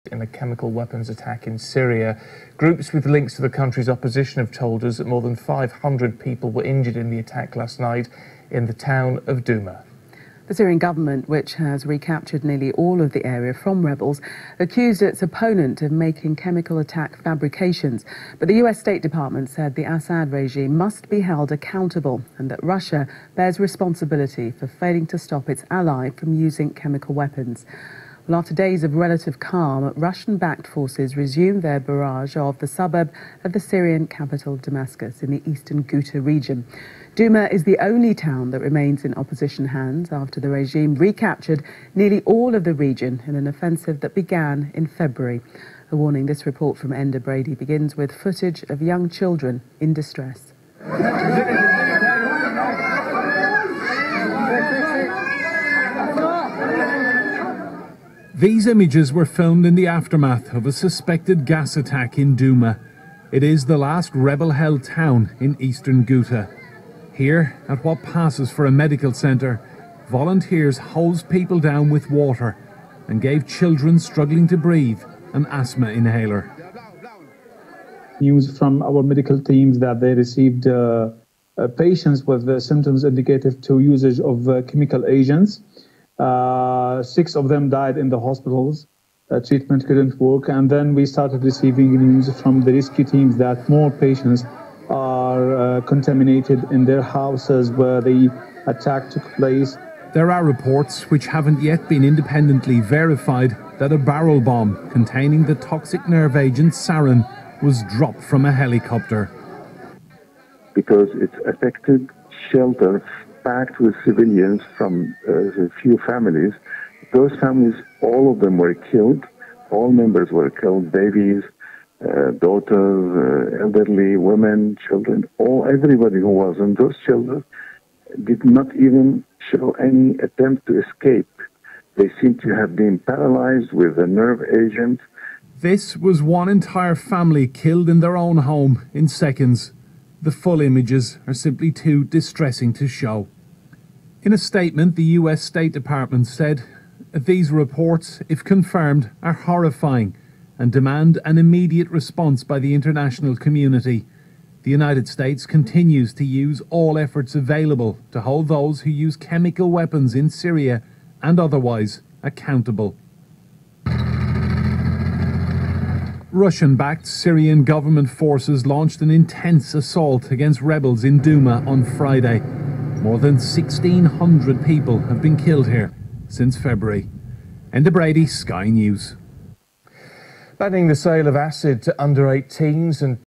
in a chemical weapons attack in Syria. Groups with links to the country's opposition have told us that more than 500 people were injured in the attack last night in the town of Douma. The Syrian government, which has recaptured nearly all of the area from rebels, accused its opponent of making chemical attack fabrications. But the US State Department said the Assad regime must be held accountable and that Russia bears responsibility for failing to stop its ally from using chemical weapons. Well, after days of relative calm, Russian-backed forces resumed their barrage of the suburb of the Syrian capital Damascus in the eastern Ghouta region. Douma is the only town that remains in opposition hands after the regime recaptured nearly all of the region in an offensive that began in February. A warning: this report from Enda Brady begins with footage of young children in distress. These images were filmed in the aftermath of a suspected gas attack in Douma. It is the last rebel-held town in eastern Ghouta. Here, at what passes for a medical centre, volunteers hosed people down with water and gave children struggling to breathe an asthma inhaler. News from our medical teams that they received patients with symptoms indicative to usage of chemical agents. 6 of them died in the hospitals. Treatment couldn't work, and then we started receiving news from the rescue teams that more patients are contaminated in their houses where the attack took place. There are reports, which haven't yet been independently verified, that a barrel bomb containing the toxic nerve agent sarin was dropped from a helicopter. Because it's affected shelter packed with civilians from a few families. Those families, all of them were killed. All members were killed, babies, daughters, elderly, women, children, everybody who was in those children did not even show any attempt to escape. They seem to have been paralyzed with a nerve agent. This was one entire family killed in their own home in seconds. The full images are simply too distressing to show. In a statement, the US State Department said, "These reports, if confirmed, are horrifying and demand an immediate response by the international community. The United States continues to use all efforts available to hold those who use chemical weapons in Syria and otherwise accountable." Russian-backed Syrian government forces launched an intense assault against rebels in Douma on Friday. More than 1,600 people have been killed here since February. Enda Brady, Sky News. Banning the sale of acid to under 18s and